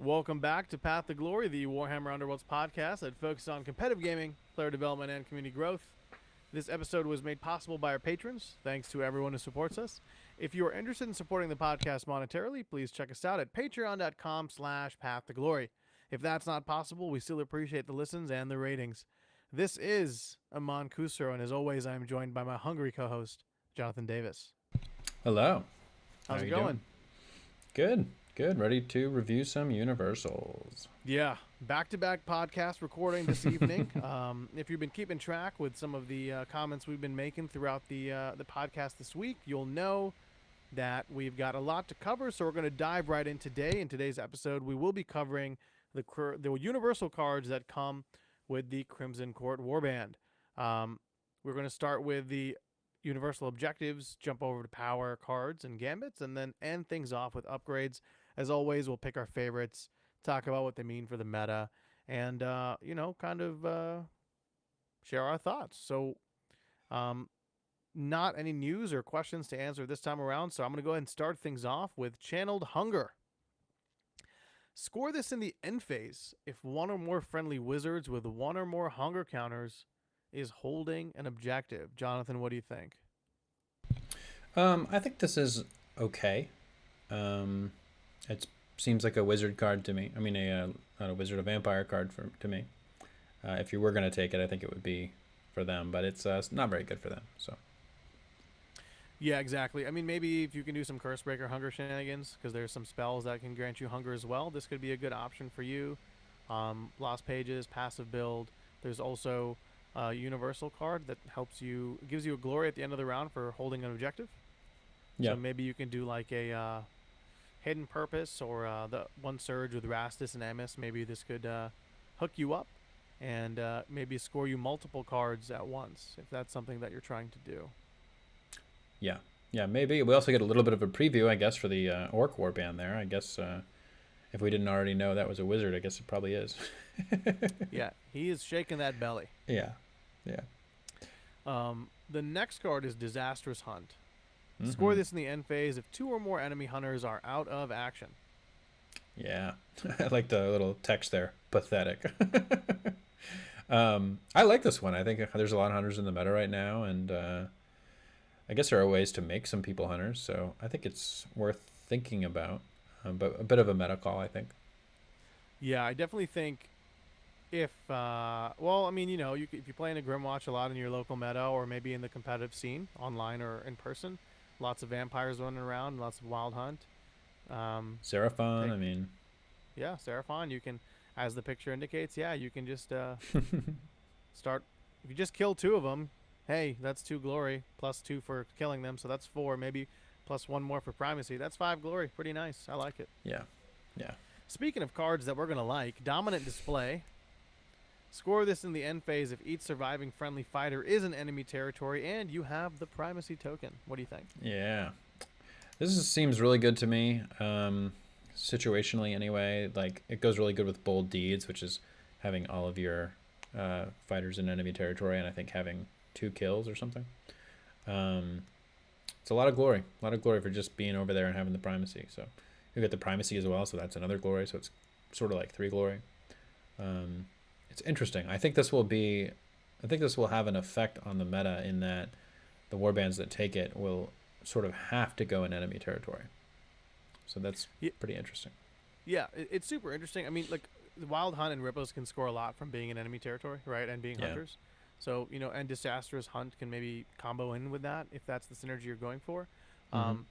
Welcome back to Path to Glory, the Warhammer Underworlds podcast that focuses on competitive gaming, player development, and community growth. This episode was made possible by our patrons. Thanks to everyone who supports us. If you are interested in supporting the podcast monetarily, please check us out at patreon.com/Path to Glory. If that's not possible, we still appreciate the listens and the ratings. This is Aman Kusro, and as always, I am joined by my hungry co-host, Jonathan Davis. Hello. How How's are it you going? doing? Good. Good. Ready to review some universals. Yeah, back-to-back podcast recording this evening. If you've been keeping track with some of the comments we've been making throughout the podcast this week, you'll know that we've got a lot to cover. So we're going to dive right in today. In today's episode, we will be covering the universal cards that come with the Crimson Court Warband. We're going to start with the universal objectives, jump over to power cards and gambits, and then end things off with upgrades. As always, we'll pick our favorites, talk about what they mean for the meta, and share our thoughts. So, not any news or questions to answer this time around. So I'm going to go ahead and start things off with Channeled Hunger. Score this in the end phase if one or more friendly wizards with one or more hunger counters is holding an objective. Jonathan, what do you think? I think this is okay. It seems like a wizard card to me. I mean, not a wizard, a vampire card to me. If you were going to take it, I think it would be for them, but it's not very good for them. So. Yeah, exactly. I mean, maybe if you can do some Cursebreaker Hunger shenanigans, because there's some spells that can grant you hunger as well, this could be a good option for you. Lost Pages, passive build. There's also a Universal card that gives you a glory at the end of the round for holding an objective. Yeah. So maybe you can do like a Hidden Purpose or the one Surge with Rastus and Emis. Maybe this could hook you up and maybe score you multiple cards at once, if that's something that you're trying to do. Yeah. Yeah, maybe. We also get a little bit of a preview, I guess, for the Orc Warband there. I guess if we didn't already know that was a wizard, I guess it probably is. Yeah, he is shaking that belly. Yeah. Yeah. The next card is Disastrous Hunt. Mm-hmm. Score this in the end phase if two or more enemy hunters are out of action. Yeah. I like the little text there. Pathetic. I like this one. I think there's a lot of hunters in the meta right now, and I guess there are ways to make some people hunters, so I think it's worth thinking about, but a bit of a meta call, I think. Yeah, I definitely think if if you're playing a Grimwatch a lot in your local meta or maybe in the competitive scene, online or in person, lots of vampires running around, lots of wild hunt. Seraphon, Yeah, Seraphon, you can, as the picture indicates, you can just start. If you just kill two of them, hey, that's 2 glory, plus 2 for killing them, so that's 4, maybe plus 1 more for primacy. That's 5 glory. Pretty nice. I like it. Yeah. Yeah. Speaking of cards that we're going to like, Dominant Display. Score this in the end phase if each surviving friendly fighter is in enemy territory and you have the primacy token. What do you think? Yeah. Seems really good to me. Situationally, anyway. Like, it goes really good with Bold Deeds, which is having all of your fighters in enemy territory, and I think having 2 kills or something. It's a lot of glory. A lot of glory for just being over there and having the primacy. So you get the primacy as well, so that's another glory. So it's sort of like 3 glory. It's interesting. I think this will have an effect on the meta in that the warbands that take it will sort of have to go in enemy territory. So that's pretty interesting. Yeah, it's super interesting. I mean, like, the Wild Hunt and Rippos can score a lot from being in enemy territory, right, and being hunters. So, and Disastrous Hunt can maybe combo in with that if that's the synergy you're going for. Mm-hmm.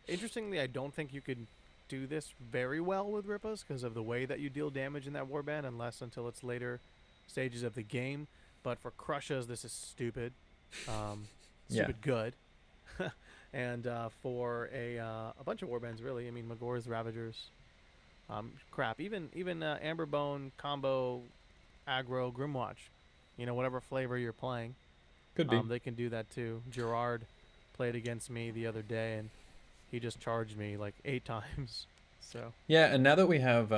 Interestingly, I don't think you could do this very well with Rippos because of the way that you deal damage in that warband, until it's later stages of the game. But for Crushes, this is stupid. Stupid good. And for a bunch of warbands, really. I mean, Magor's Ravagers. Crap. Even Amberbone combo aggro Grimwatch. Whatever flavor you're playing. Could be. They can do that too. Gerard played against me the other day, and he just charged me like 8 times. So yeah, and now that we have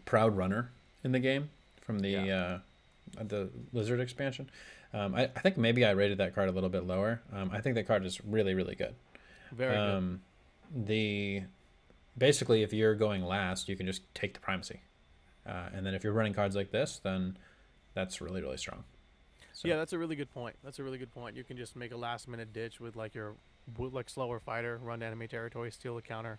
Proud Runner in the game from the Lizard expansion, I think maybe I rated that card a little bit lower. I think that card is really, really good. Very good. The basically, if you're going last, you can just take the primacy. And then if you're running cards like this, then that's really, really strong. So, Yeah, that's a really good point. That's a really good point. You can just make a last minute ditch with like your like slower fighter, run to enemy territory, steal a counter,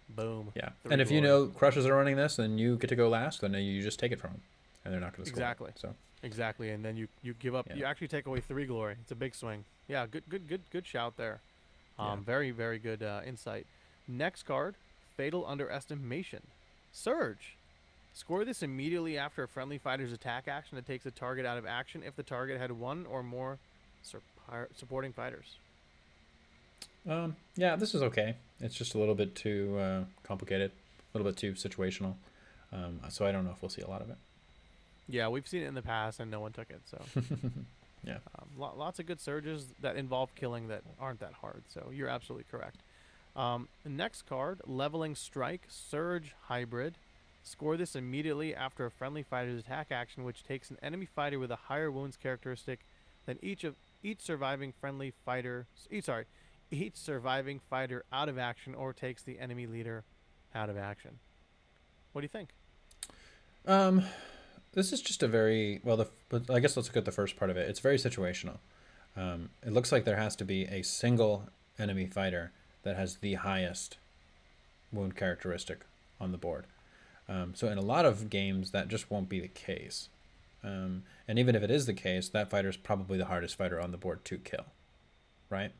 boom, yeah. three And if you glory. know Crushers are running this, then you get to go last, then you just take it from them. And they're not going to score it. Exactly. So, Exactly, and then you give up. yeah. You actually take away 3 glory. It's a big swing. Yeah, good shout there. Yeah. Very good insight. Next card, Fatal Underestimation. Surge. Score this immediately after a friendly fighter's attack action that takes a target out of action if the target had one or more supporting fighters. Yeah, this is okay. It's just a little bit too complicated, a little bit too situational. So I don't know if we'll see a lot of it. Yeah, we've seen it in the past and no one took it. So Yeah. lots of good surges that involve killing that aren't that hard. So you're absolutely correct. Next card, Leveling Strike, Surge Hybrid. Score this immediately after a friendly fighter's attack action, which takes an enemy fighter with a higher wounds characteristic than each surviving fighter out of action, or takes the enemy leader out of action. What do you think? Um, this is just a very but I guess let's look at the first part of it. It's very situational. It looks like there has to be a single enemy fighter that has the highest wound characteristic on the board. So in a lot of games, that just won't be the case. And even if it is the case, that fighter is probably the hardest fighter on the board to kill, right?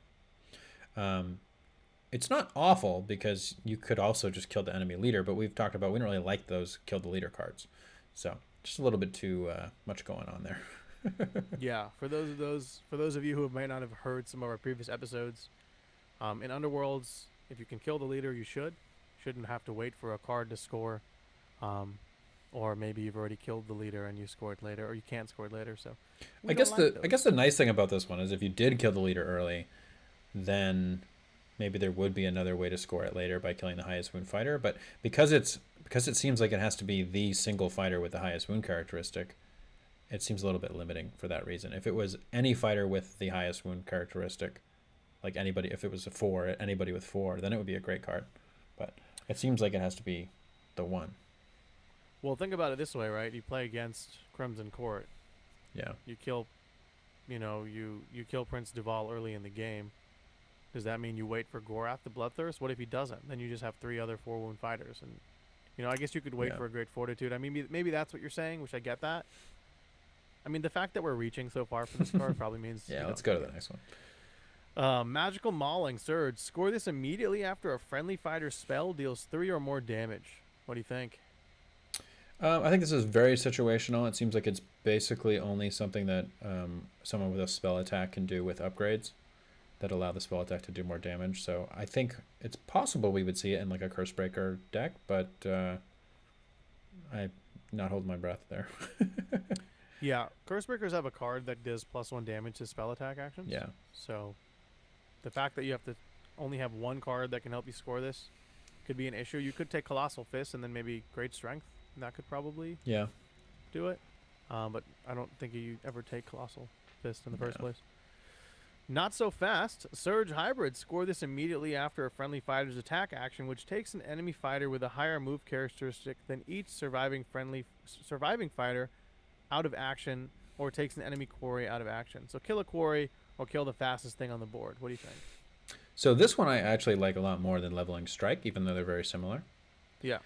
It's not awful because you could also just kill the enemy leader, but we've talked about we don't really like those kill the leader cards. So just a little bit too much going on there. Yeah, for those of you who might not have heard some of our previous episodes, in Underworlds, if you can kill the leader, you shouldn't have to wait for a card to score, or maybe you've already killed the leader and you scored later, or you can't score it later. So I guess the nice thing about this one is if you did kill the leader early, then maybe there would be another way to score it later by killing the highest wound fighter. But because it seems like it has to be the single fighter with the highest wound characteristic, it seems a little bit limiting for that reason. If it was any fighter with the highest wound characteristic, like anybody, if it was a 4, anybody with 4, then it would be a great card. But it seems like it has to be the one. Well, think about it this way, right? You play against Crimson Court. Yeah. You kill, you kill Prince Duval early in the game. Does that mean you wait for Gorath the Bloodthirst? What if he doesn't? Then you just have 3 other 4-wound fighters, and I guess you could wait for a Great Fortitude. I mean, maybe that's what you're saying, which I get that. I mean, the fact that we're reaching so far for this card probably means. Yeah, let's go to the next one. Magical Mauling Surge. Score this immediately after a friendly fighter's spell deals 3 or more damage. What do you think? I think this is very situational. It seems like it's basically only something that someone with a spell attack can do with upgrades that allow the spell attack to do more damage. So I think it's possible we would see it in like a Cursebreaker deck, but I'm not holding my breath there. Yeah, Cursebreakers have a card that does +1 damage to spell attack actions. Yeah. So the fact that you have to only have one card that can help you score this could be an issue. You could take Colossal Fist and then maybe Great Strength. And that could probably do it. But I don't think you ever take Colossal Fist in the first place. Not so fast. Surge Hybrid. Score this immediately after a friendly fighter's attack action, which takes an enemy fighter with a higher move characteristic than each surviving fighter out of action, or takes an enemy quarry out of action. So kill a quarry or kill the fastest thing on the board. What do you think? So this one I actually like a lot more than Leveling Strike, even though they're very similar. Yeah.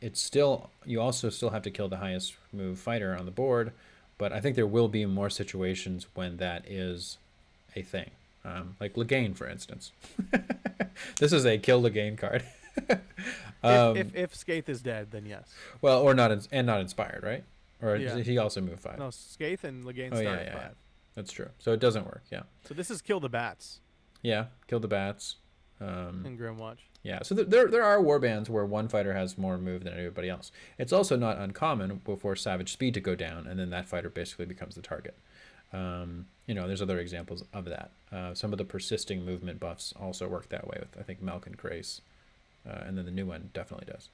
It's still, you also still have to kill the highest move fighter on the board, but I think there will be more situations when that is a thing. Like Legain, for instance. This is a kill Legain card. If Skaith is dead, then yes. Well, or not, not inspired, right? Or did he also move 5? No, Skaith and Legain start at 5. That's true. So it doesn't work, yeah. So this is kill the bats. Yeah, kill the bats. In Grimwatch. Yeah, so there are warbands where one fighter has more move than everybody else. It's also not uncommon for Savage Speed to go down, and then that fighter basically becomes the target. There's other examples of that. Some of the persisting movement buffs also work that way with, I think, Malkin Grace, and then the new one definitely does.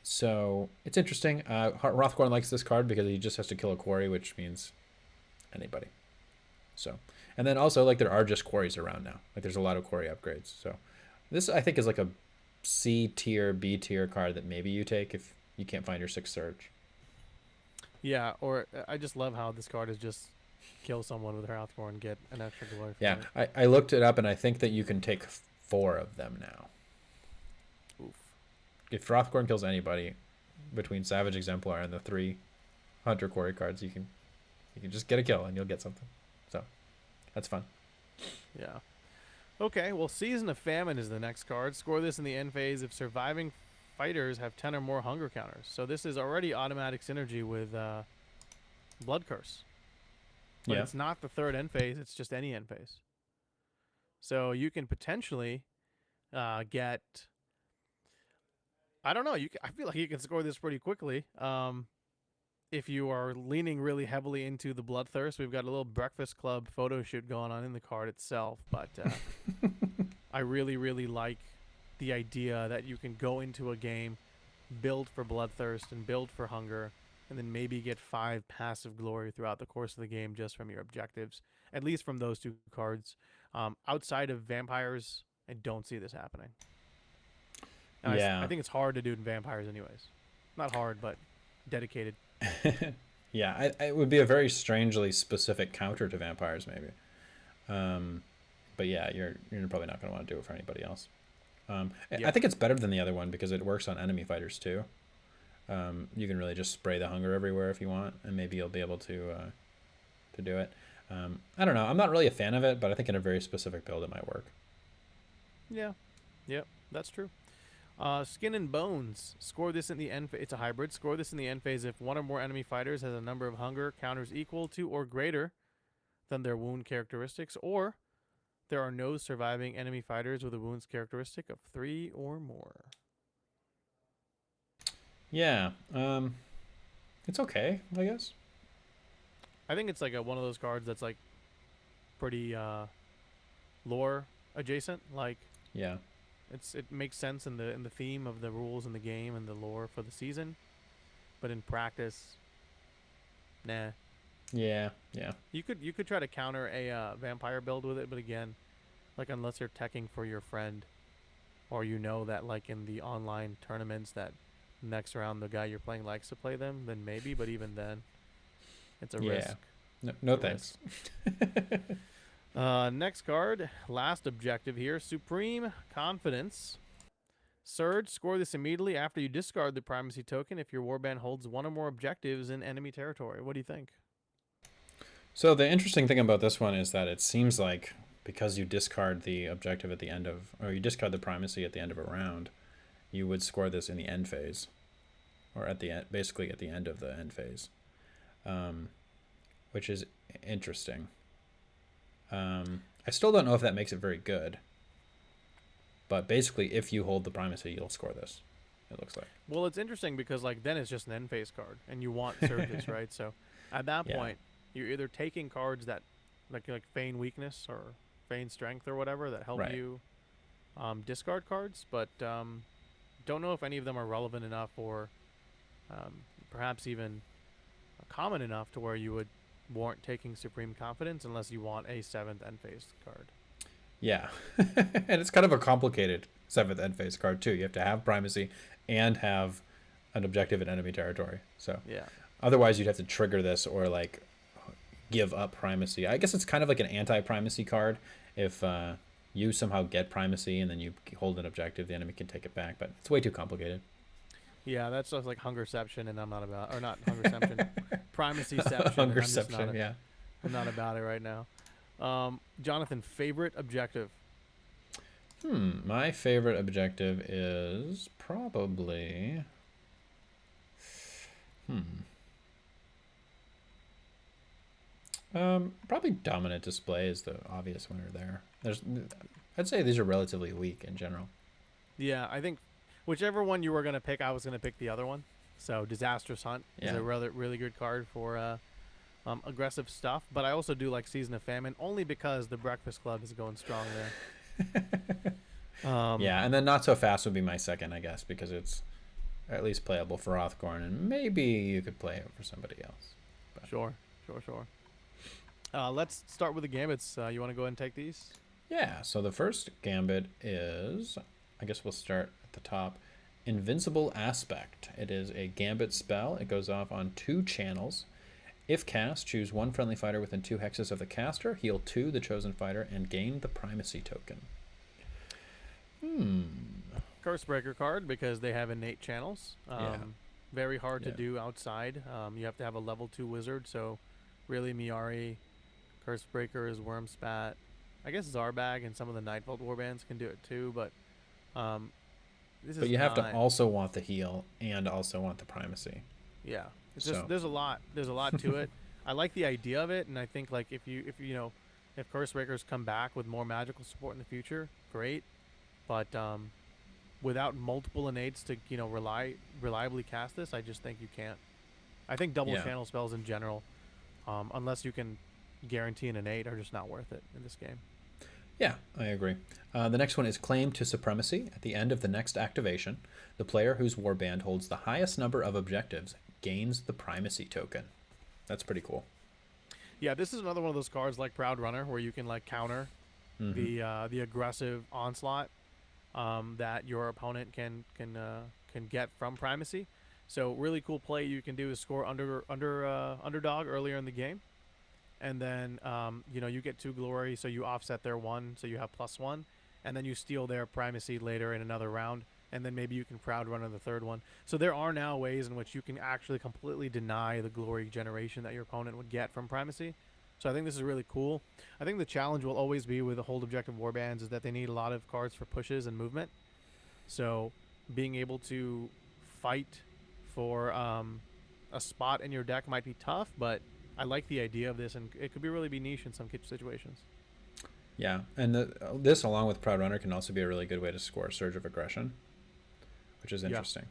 So it's interesting. Rothgorn likes this card because he just has to kill a quarry, which means anybody. So, and then also, like, there are just quarries around now. Like, there's a lot of quarry upgrades. So This I think is like a C tier, B tier card that maybe you take if you can't find your 6th Surge. Yeah, or I just love how this card is just kill someone with Hrothgorn and get an extra glory Yeah, for it. I looked it up and I think that you can take 4 of them now. Oof. If Hrothgorn kills anybody between Savage Exemplar and the 3 Hunter Quarry cards, you can just get a kill and you'll get something. So that's fun. Yeah. Okay, well, Season of Famine is the next card. Score this in the end phase if surviving fighters have 10 or more hunger counters. So this is already automatic synergy with Blood Curse. But Yeah. it's not the third end phase, it's just any end phase. So you can potentially get. I don't know. I feel like you can score this pretty quickly. If you are leaning really heavily into the Bloodthirst, we've got a little Breakfast Club photo shoot going on in the card itself. But I really, really like the idea that you can go into a game, build for Bloodthirst and build for Hunger, and then maybe get 5 passive glory throughout the course of the game just from your objectives, at least from those 2 cards. Outside of Vampires, I don't see this happening. And I Yeah. think it's hard to do in Vampires anyways. Not hard, but dedicated. Yeah, it would be a very strangely specific counter to Vampires, maybe. But yeah, you're probably not going to want to do it for anybody else. I think it's better than the other one because it works on enemy fighters too. You can really just spray the hunger everywhere if you want, and maybe you'll be able to do it. I don't know. I'm not really a fan of it, but I think in a very specific build it might work. Yeah. Yep, that's true. Skin and Bones. Score this in the end. It's a hybrid. Score this in the end phase if 1 or more enemy fighters has a number of hunger counters equal to or greater than their wound characteristics, or there are no surviving enemy fighters with a wounds characteristic of 3 or more. Yeah. It's okay, I guess. I think it's like one of those cards that's like pretty lore adjacent. Like Yeah. it makes sense in the theme of the rules in the game and the lore for the season, but in practice, nah. Yeah. Yeah. You could try to counter a vampire build with it, but again, like unless you're teching for your friend, or you know that like in the online tournaments that next round the guy you're playing likes to play them, then maybe. But even then, it's a risk. No thanks. Next card, last objective here, Supreme Confidence. Surge, score this immediately after you discard the primacy token if your warband holds 1 or more objectives in enemy territory. What do you think? So the interesting thing about this one is that it seems like because you discard the objective at the end of, or you discard the primacy at the end of a round, you would score this in the end phase, or at the end, basically at the end of the end phase, which is interesting. I still don't know if that makes it very good, but basically, if you hold the primacy, you'll score this. It looks like. Well, it's interesting because like then it's just an end phase card, and you want surges, right? So at that point, you're either taking cards that like feign weakness or feign strength or whatever that help you discard cards, but don't know if any of them are relevant enough or perhaps even common enough to where you would warrant taking Supreme Confidence unless you want a 7th end phase card. Yeah, and it's kind of a complicated 7th end phase card too. You have to have primacy and have an objective in enemy territory. So yeah, otherwise you'd have to trigger this or like give up primacy. I guess it's kind of like an anti-primacy card. If you somehow get primacy and then you hold an objective, the enemy can take it back. But it's way too complicated. Yeah, that's just like Hungerception, and I'm not about, or not Hungerception, Primacyception. Hungerception, yeah. I'm not about it right now. Jonathan, favorite objective? My favorite objective is probably... probably Dominant Display is the obvious winner there. I'd say these are relatively weak in general. Yeah, I think whichever one you were going to pick, I was going to pick the other one. So Disastrous Hunt is a really good card for aggressive stuff. But I also do like Season of Famine only because the Breakfast Club is going strong there. Yeah, and then Not So Fast would be my second, I guess, because it's at least playable for Rothgorn, and maybe you could play it for somebody else. But. Sure. Let's start with the gambits. You want to go ahead and take these? Yeah, so the first gambit is, I guess we'll start at the top. Invincible Aspect. It is a gambit spell. It goes off on 2 channels. If cast, choose 1 friendly fighter within 2 hexes of the caster, heal 2 the chosen fighter, and gain the primacy token. Cursebreaker card because they have innate channels. Yeah. Very hard to Yeah. do outside. You have to have a level 2 wizard, so really Miari, Cursebreakers, Wormspat. I guess Zarbag and some of the Nightvault warbands can do it too, but this But is you have to not. also want the heal and also want the primacy. Yeah, it's just So, there's a lot to it. I like the idea of it, and I think like if Cursebreakers come back with more magical support in the future, great. But without multiple innates to reliably cast this, I just think you can't. I think double yeah. channel spells in general, unless you can guarantee an innate, are just not worth it in this game. Yeah, I agree. The next one is Claim to Supremacy. At the end of the next activation, the player whose warband holds the highest number of objectives gains the primacy token. That's pretty cool. Yeah, this is another one of those cards like Proud Runner where you can like counter Mm-hmm. the aggressive onslaught that your opponent can get from primacy. So really cool play you can do is score underdog earlier in the game, and then you get 2 glory, so you offset their 1, so you have +1, and then you steal their primacy later in another round, and then maybe you can Proud Run on the third one. So there are now ways in which you can actually completely deny the glory generation that your opponent would get from primacy. So I think this is really cool. I think the challenge will always be with the hold objective warbands is that they need a lot of cards for pushes and movement. So being able to fight for a spot in your deck might be tough, but I like the idea of this, and it could really be niche in some situations. Yeah, and this, along with Proud Runner, can also be a really good way to score Surge of Aggression, which is Yeah, interesting.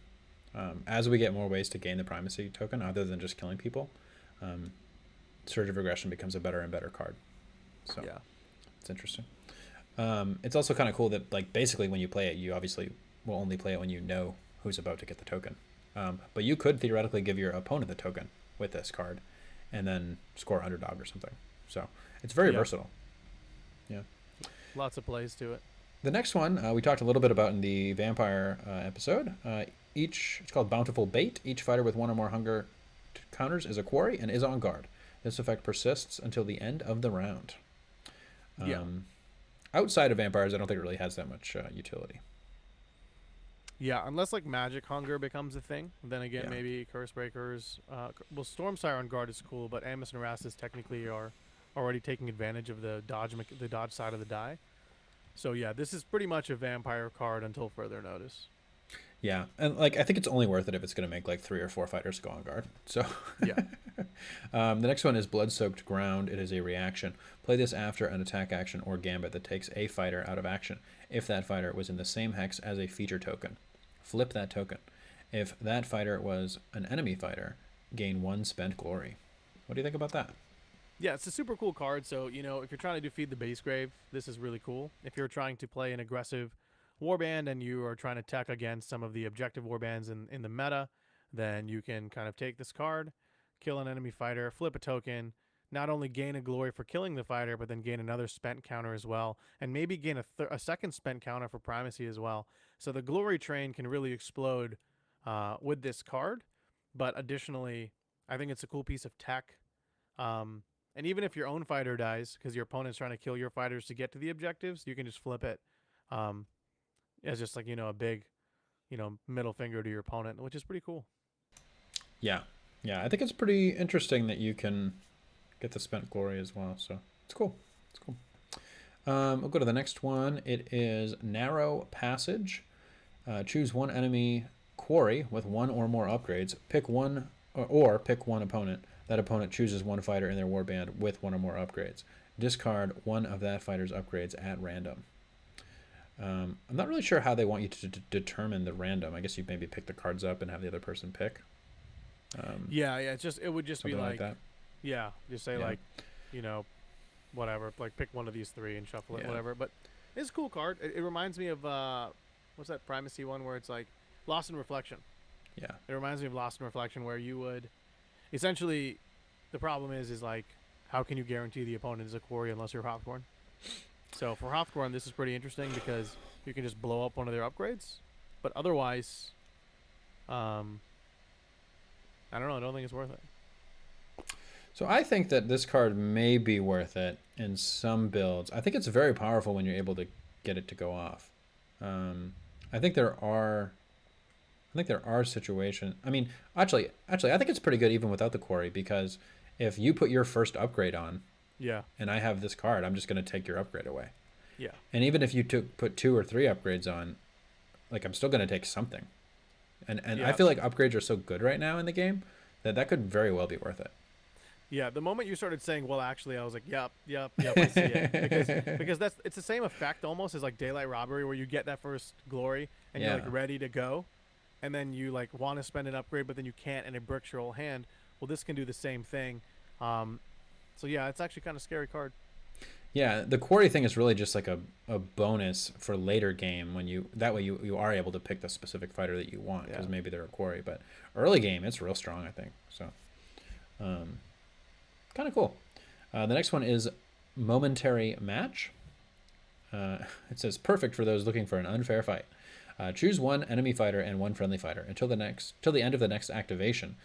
As we get more ways to gain the primacy token, other than just killing people, um, Surge of Aggression becomes a better and better card. So yeah, it's interesting. It's also kind of cool that, like, basically when you play it, you obviously will only play it when you know who's about to get the token. But you could theoretically give your opponent the token with this card and then score underdog or something. So it's very yeah. versatile. Yeah. Lots of plays to it. The next one we talked a little bit about in the vampire episode. It's called Bountiful Bait. Each fighter with 1 or more hunger counters is a quarry and is on guard. This effect persists until the end of the round. Yeah, Outside of vampires, I don't think it really has that much utility. yeah. Unless like Magic Hunger becomes a thing, then again Yeah. maybe Curse Breakers. Well, Stormsire on guard is cool, but Amos and Erastus technically are already taking advantage of the dodge side of the die. So yeah, this is pretty much a vampire card until further notice. Yeah, and like I think it's only worth it if it's going to make like 3 or 4 fighters go on guard. So Yeah, the next one is Blood-Soaked Ground. It is a reaction. Play this after an attack action or gambit that takes a fighter out of action. If that fighter was in the same hex as a feature token, flip that token. If that fighter was an enemy fighter, gain 1 spent glory. What do you think about that? yeah. It's a super cool card. So if you're trying to do feed the base grave, this is really cool. If you're trying to play an aggressive warband and you are trying to tech against some of the objective warbands in the meta, then you can kind of take this card, kill an enemy fighter, flip a token, not only gain a glory for killing the fighter, but then gain another spent counter as well, and maybe gain a second spent counter for primacy as well. So the glory train can really explode with this card. But additionally, I think it's a cool piece of tech. And even if your own fighter dies because your opponent's trying to kill your fighters to get to the objectives, you can just flip it. Um, as just like a big middle finger to your opponent, which is pretty cool. Yeah. Yeah, I think it's pretty interesting that you can get the spent glory as well. So it's cool. It's cool. We'll go to the next one. It is Narrow Passage. Choose 1 enemy quarry with 1 or more upgrades. Pick one or pick 1 opponent. That opponent chooses 1 fighter in their warband with 1 or more upgrades. Discard 1 of that fighter's upgrades at random. I'm not really sure how they want you to determine the random. I guess you maybe pick the cards up and have the other person pick. Yeah, it would just be Something like, that. yeah, just say Yeah. like, whatever, like pick one of these 3 and shuffle it, Yeah. whatever. But it's a cool card. It reminds me of what's that primacy one where it's like Lost in Reflection. Yeah. It reminds me of Lost in Reflection where you would essentially, the problem is like how can you guarantee the opponent is a quarry unless you're popcorn? So for Hofgorn, this is pretty interesting because you can just blow up one of their upgrades. But otherwise, um, I don't know. I don't think it's worth it. So I think that this card may be worth it in some builds. I think it's very powerful when you're able to get it to go off. Um, I think there are. I think there are situations. I mean, I think it's pretty good even without the quarry because if you put your first upgrade on, Yeah. and I have this card, I'm just going to take your upgrade away. Yeah. And even if you put 2 or 3 upgrades on, like I'm still going to take something. And I Yeah. feel like upgrades are so good right now in the game that could very well be worth it. Yeah, the moment you started saying, "Well, actually," I was like, "Yep, yep, yep, I see it," because it's the same effect almost as like daylight robbery, where you get that first glory and you're like Yeah. ready to go, and then you like want to spend an upgrade, but then you can't, and it bricks your whole hand. Well, this can do the same thing. Um, so yeah, it's actually kind of scary card. Yeah, the quarry thing is really just like a bonus for later game when that way you are able to pick the specific fighter that you want because Yeah. maybe they're a quarry. But early game, it's real strong, I think. So, um, kind of cool. The next one is momentary match. It says perfect for those looking for an unfair fight. Choose one enemy fighter and one friendly fighter until the end of the next activation.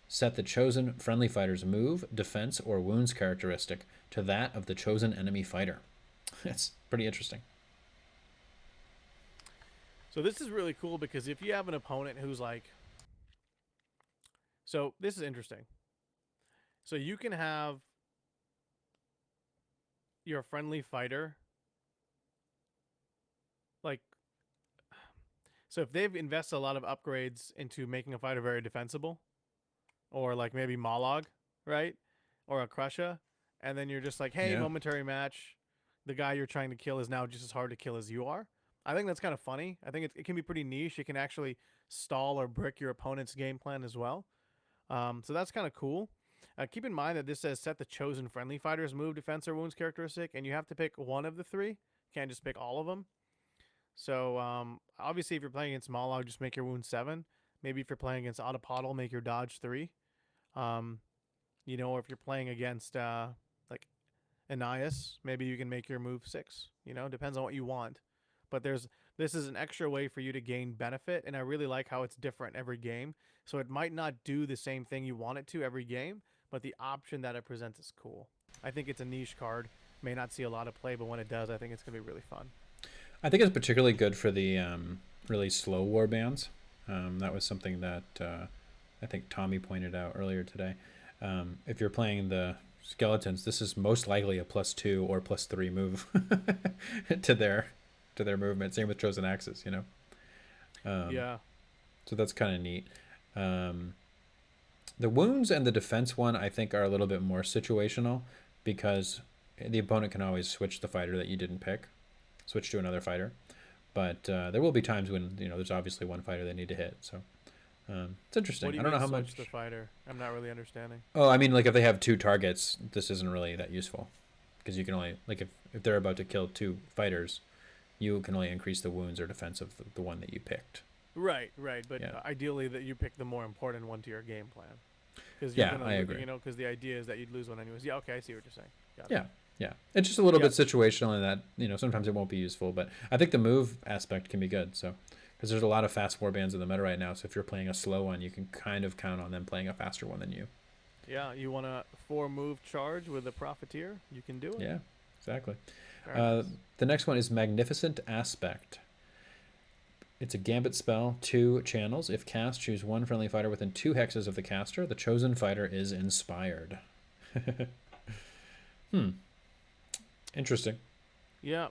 Set the chosen friendly fighter's move, defense, or wounds characteristic to that of the chosen enemy fighter. It's pretty interesting. So this is really cool because if you have an opponent who's like, so this is interesting. So you can have your friendly fighter like, so if they've invested a lot of upgrades into making a fighter very defensible, or like maybe Mollog, right? Or a Krusha, and then you're just like, hey, Yeah. momentary match. The guy you're trying to kill is now just as hard to kill as you are. I think that's kind of funny. I think it can be pretty niche. It can actually stall or brick your opponent's game plan as well. So that's kind of cool. Keep in mind that this says set the chosen friendly fighter's move, defense, or wounds characteristic, and you have to pick one of the three. You can't just pick all of them. So obviously, if you're playing against Mollog, just make your wound 7. Maybe if you're playing against Autopodal, make your dodge 3. Um, or if you're playing against like Anais, maybe you can make your move 6. Depends on what you want. But this is an extra way for you to gain benefit, and I really like how it's different every game. So it might not do the same thing you want it to every game, but the option that it presents is cool. I think it's a niche card. May not see a lot of play, but when it does, I think it's gonna be really fun. I think it's particularly good for the really slow war bands. That was something that I think Tommy pointed out earlier today. If you're playing the skeletons, this is most likely a +2 or +3 move to their movement. Same with chosen axes, Yeah. So that's kind of neat. The wounds and the defense one I think are a little bit more situational because the opponent can always switch the fighter that you didn't pick, switch to another fighter. But there will be times when there's obviously one fighter they need to hit. So it's interesting. What do you I don't know mean how switch much. the fighter? I'm not really understanding. Oh, I mean, like if they have 2 targets, this isn't really that useful because you can only like if they're about to kill 2 fighters, you can only increase the wounds or defense of the one that you picked. Right. But Yeah. ideally, that you pick the more important one to your game plan. Because Yeah, I agree. Because the idea is that you'd lose one anyways. Yeah. Okay, I see what you're saying. Got it. Yeah, yeah. It's just a little Yeah. bit situational in that sometimes it won't be useful, but I think the move aspect can be good. So because there's a lot of fast war bands in the meta right now, so if you're playing a slow one, you can kind of count on them playing a faster one than you. Yeah. You want a 4-move charge with a Profiteer? You can do it. Yeah, exactly. Very nice. The next one is Magnificent Aspect. It's a gambit spell, 2 channels. If cast, choose one friendly fighter within 2 hexes of the caster. The chosen fighter is inspired. Interesting. Yeah.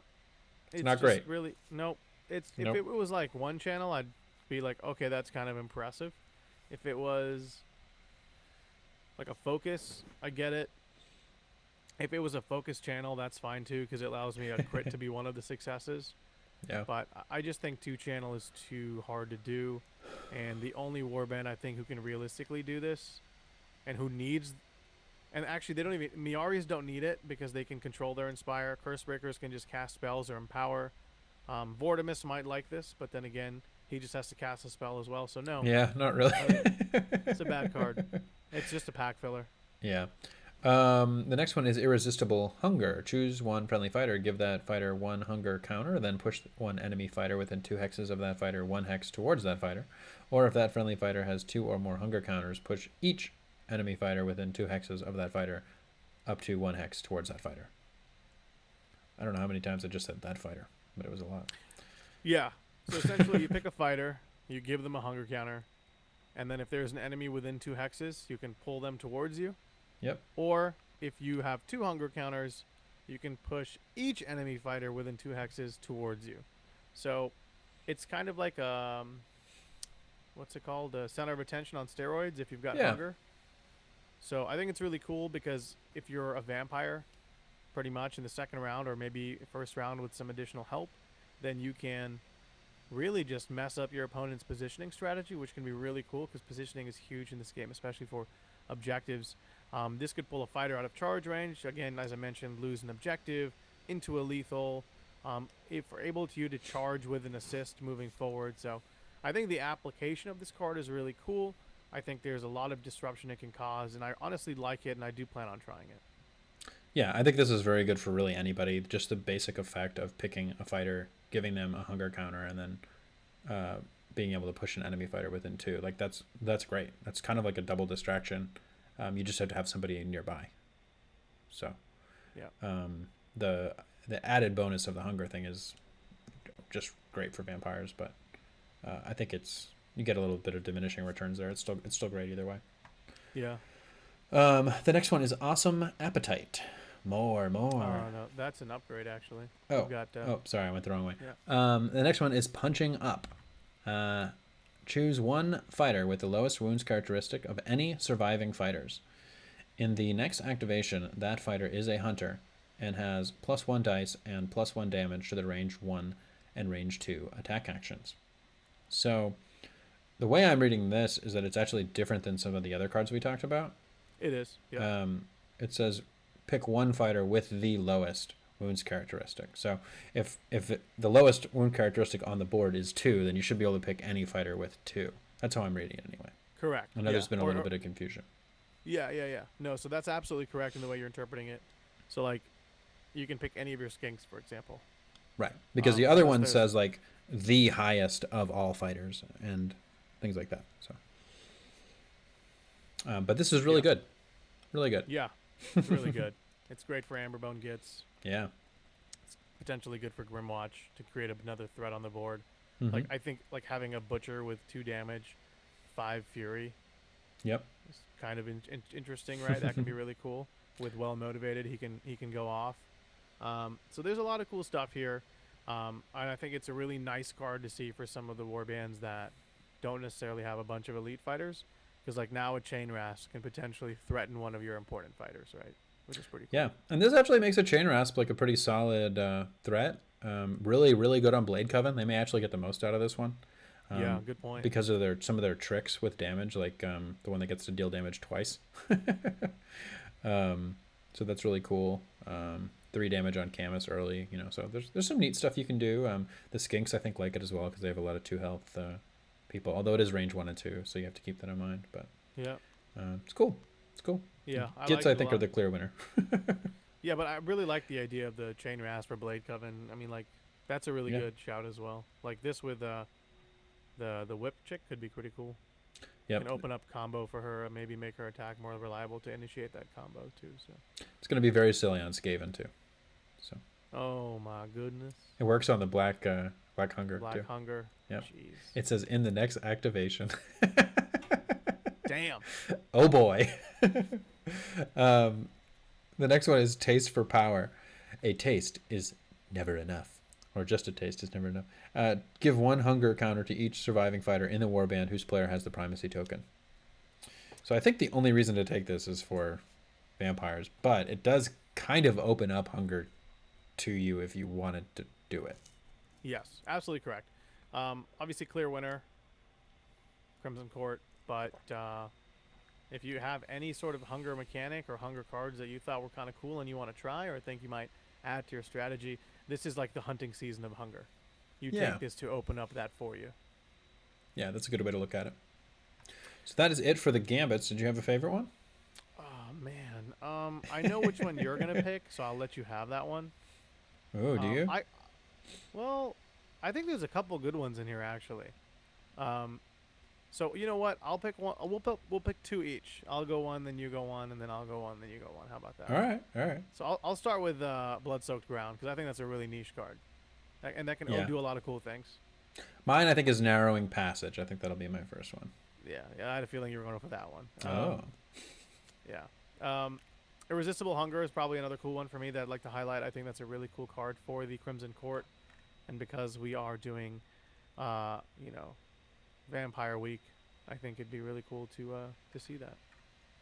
It's not just great. Really, nope. If Nope. it was like one channel, I'd be like, okay, that's kind of impressive. If it was like a focus, I get it. If it was a focus channel, that's fine too, because it allows me a crit to be one of the successes. Yeah. But I just think 2 channel is too hard to do, and the only warband I think who can realistically do this, and who needs, and actually they don't even Miaris don't need it because they can control their inspire. Cursebreakers can just cast spells or empower. Vortimus might like this, but then again, he just has to cast a spell as well. So no, Yeah, not really. it's a bad card. It's just a pack filler. Yeah. The next one is Irresistible Hunger. Choose one friendly fighter, give that fighter one hunger counter, then push one enemy fighter within 2 hexes of that fighter 1 hex towards that fighter. Or if that friendly fighter has 2 or more hunger counters, push each enemy fighter within 2 hexes of that fighter up to 1 hex towards that fighter. I don't know how many times I just said that fighter, but it was a lot. Yeah. So essentially, you pick a fighter, you give them a hunger counter, and then if there's an enemy within 2 hexes, you can pull them towards you. Yep. Or if you have 2 hunger counters, you can push each enemy fighter within 2 hexes towards you. So it's kind of like what's it called? A center of attention on steroids if you've got hunger. So I think it's really cool because if you're a vampire, pretty much in the second round or maybe first round with some additional help, then you can really just mess up your opponent's positioning strategy, which can be really cool because positioning is huge in this game, especially for objectives. This could pull a fighter out of charge range. Again, as I mentioned, lose an objective into a lethal. If we're able to charge with an assist moving forward. So I think the application of this card is really cool. I think there's a lot of disruption it can cause, and I honestly like it, and I do plan on trying it. Yeah, I think this is very good for really anybody. Just the basic effect of picking a fighter, giving them a hunger counter, and then being able to push an enemy fighter within 2. Like that's great. That's kind of like a double distraction. You just have to have somebody nearby. So, yeah. The added bonus of the hunger thing is just great for vampires, but I think you get a little bit of diminishing returns there. It's still great either way. Yeah. The next one is Awesome Appetite. More. Oh no, that's an upgrade actually. Oh, sorry, I went the wrong way. Yeah. The next one is Punching Up. Choose one fighter with the lowest wounds characteristic of any surviving fighters. In the next activation, that fighter is a hunter and has +1 dice and +1 damage to the range 1 and range 2 attack actions. So, the way I'm reading this is that it's actually different than some of the other cards we talked about. It is. Yeah. It says pick one fighter with the lowest wounds characteristic. So if the lowest wound characteristic on the board is 2, then you should be able to pick any fighter with 2. That's how I'm reading it anyway. Correct. I know there's been a little bit of confusion. Yeah. No, so that's absolutely correct in the way you're interpreting it. So like, you can pick any of your skinks, for example. Right, because the other one says like the highest of all fighters and things like that. So, but this is really good. Really good. Yeah, it's really good. It's great for Amberbone Gits. Yeah. It's potentially good for Grimwatch to create another threat on the board. Mm-hmm. Like I think like having a Butcher with 2 damage, 5 Fury. Yep. It's kind of interesting, right? That can be really cool. With well motivated, he can go off. So there's a lot of cool stuff here. And I think it's a really nice card to see for some of the warbands that don't necessarily have a bunch of elite fighters. Because like now a Chain Rasp can potentially threaten one of your important fighters, right? Which is pretty cool. Yeah, and this actually makes a Chain Rasp like a pretty solid threat. Really, really good on Blade Coven. They may actually get the most out of this one. Yeah, good point. Because of some of their tricks with damage, like the one that gets to deal damage twice. So that's really cool. 3 damage on Camus early, so there's some neat stuff you can do. The Skinks I think like it as well because they have a lot of 2 health people, although it is range 1 and 2, so you have to keep that in mind. But yeah, it's cool. Yeah, Gits I think are the clear winner. Yeah, but I really like the idea of the Chain Rasp or Blade Coven. I mean, like that's a really good shout as well. Like this with the whip chick could be pretty cool. Yep. You can open up combo for her, maybe make her attack more reliable to initiate that combo too. So it's going to be very silly on Skaven too. So. Oh my goodness. It works on the black hunger Black too. Hunger. Yep. Jeez. It says in the next activation. Damn. Oh boy. The next one is Taste for Power. A taste is never enough. Or just a taste is never enough. Give 1 hunger counter to each surviving fighter in the warband whose player has the primacy token. So I think the only reason to take this is for vampires, but it does kind of open up hunger to you if you wanted to do it. Yes, absolutely correct. Obviously clear winner, Crimson Court, but if you have any sort of hunger mechanic or hunger cards that you thought were kind of cool and you want to try or think you might add to your strategy, this is like the hunting season of hunger. You take this to open up that for you. Yeah, that's a good way to look at it. So that is it for the Gambits. Did you have a favorite one? Oh, man. I know which one you're gonna pick, so I'll let you have that one. Oh, do you? I well, I think there's a couple good ones in here actually. Um, so you know what? I'll pick one. We'll pick two each. I'll go one, then you go one, and then I'll go one, then you go one. How about that? All right, all right. So I'll start with Blood-Soaked Ground because I think that's a really niche card, and that can Yeah. do a lot of cool things. Mine, I think, is Narrowing Passage. I think that'll be my first one. Yeah, I had a feeling you were going for that one. Oh. Yeah. Irresistible Hunger is probably another cool one for me that I'd like to highlight. I think that's a really cool card for the Crimson Court, and because we are doing, Vampire Week, I think it'd be really cool to see that.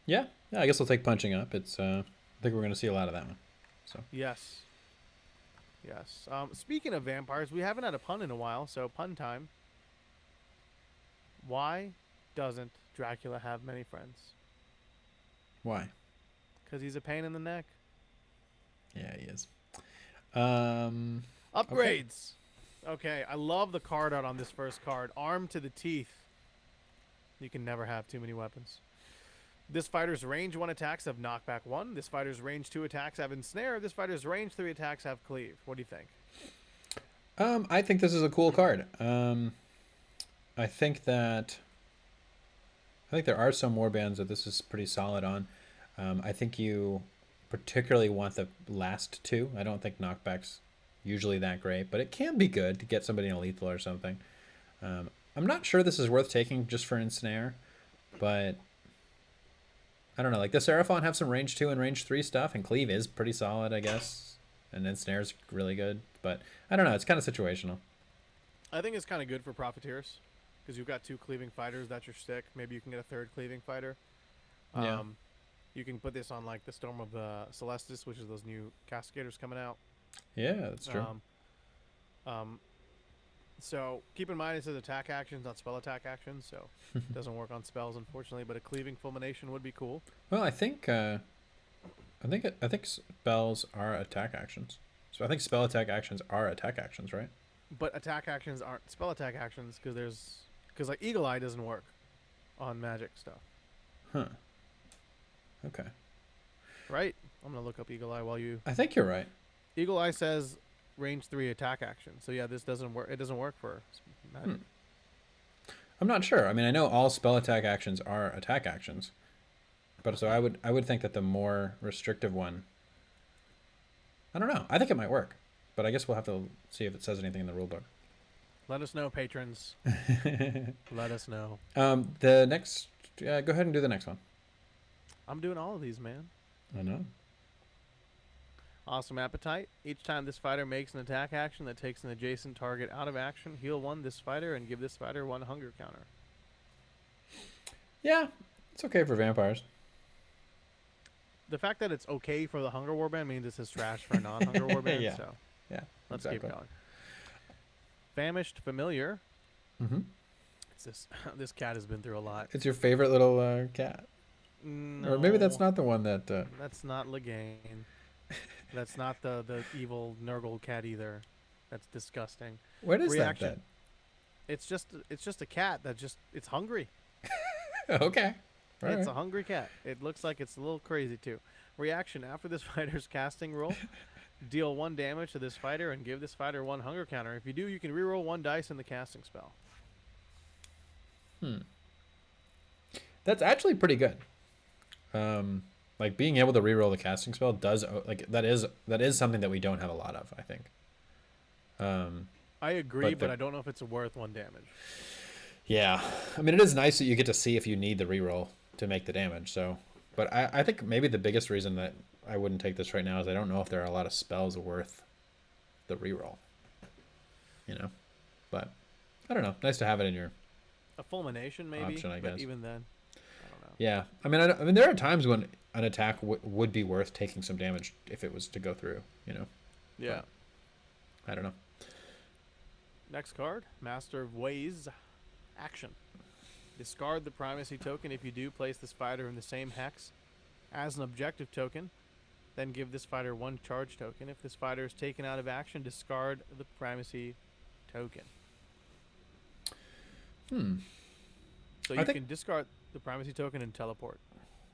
Yeah, yeah. I guess I'll take Punching Up. It's. I think we're gonna see a lot of that one. So. Yes. Yes. Speaking of vampires, we haven't had a pun in a while, so pun time. Why doesn't Dracula have many friends? Why? Because he's a pain in the neck. Yeah, he is. Upgrades. Okay, I love the card art on this first card. Armed to the teeth. You can never have too many weapons. This fighter's range 1 attacks have knockback 1. This fighter's range 2 attacks have ensnare. This fighter's range 3 attacks have cleave. What do you think? I think this is a cool card. I think there are some warbands that this is pretty solid on. I think you particularly want the last two. I don't think knockback's usually that great, but it can be good to get somebody in a lethal or something. I'm not sure this is worth taking just for ensnare, but I don't know. Like the Seraphon have some range 2 and range 3 stuff, and cleave is pretty solid, I guess. And ensnare's really good, but I don't know. It's kind of situational. I think it's kind of good for Profiteers because you've got 2 cleaving fighters. That's your stick. Maybe you can get a 3rd cleaving fighter. Yeah. You can put this on like the Storm of the Celestis, which is those new Cascaders coming out. Yeah, that's true. So keep in mind it says attack actions, not spell attack actions, so it doesn't work on spells unfortunately. But a cleaving fulmination would be cool. Well, I think spells are attack actions. So I think spell attack actions are attack actions, right? But attack actions aren't spell attack actions because like Eagle Eye doesn't work on magic stuff. Huh. Okay. Right? I'm gonna look up Eagle Eye while you. I think you're right. Eagle Eye says range 3 attack action. So yeah, this doesn't work. It doesn't work for magic. I'm not sure. I mean, I know all spell attack actions are attack actions, but so I would think that the more restrictive one. I don't know. I think it might work, but I guess we'll have to see if it says anything in the rulebook. Let us know, patrons. Let us know. The next. Go ahead and do the next one. I'm doing all of these, man. I know. Awesome Appetite. Each time this fighter makes an attack action that takes an adjacent target out of action, heal 1 this fighter and give this fighter 1 hunger counter. Yeah, it's okay for vampires. The fact that it's okay for the Hunger Warband means this is trash for a non-Hunger Warband. Yeah. So Yeah, let's exactly. keep going. Famished Familiar. Mm-hmm. It's this cat has been through a lot. It's your favorite little cat. No, Or maybe that's not the one that... That's not Legane. That's not the evil Nurgle cat either. That's disgusting. What is Reaction. that It's just a cat that it's hungry. then? Okay. All It's right. a hungry cat. It looks like it's a little crazy too. Reaction: after this fighter's casting roll, deal 1 damage to this fighter and give this fighter 1 hunger counter. If you do, you can reroll 1 dice in the casting spell. That's actually pretty good. Like being able to reroll the casting spell does that is something that we don't have a lot of, I think. I agree, But but I don't know if it's worth 1 damage. Yeah, I mean it is nice that you get to see if you need the reroll to make the damage. So, but I think maybe the biggest reason that I wouldn't take this right now is I don't know if there are a lot of spells worth the reroll. You know, but I don't know. Nice to have it in your A fulmination maybe, option, I but guess. even then, I don't know. Yeah, I mean there are times when an attack would be worth taking some damage if it was to go through. You know. Yeah. But I don't know. Next card, Master of Ways. Action. Discard the primacy token. If you do, place this fighter in the same hex as an objective token. Then give this fighter 1 charge token. If this fighter is taken out of action, discard the primacy token. So you can discard the primacy token and teleport.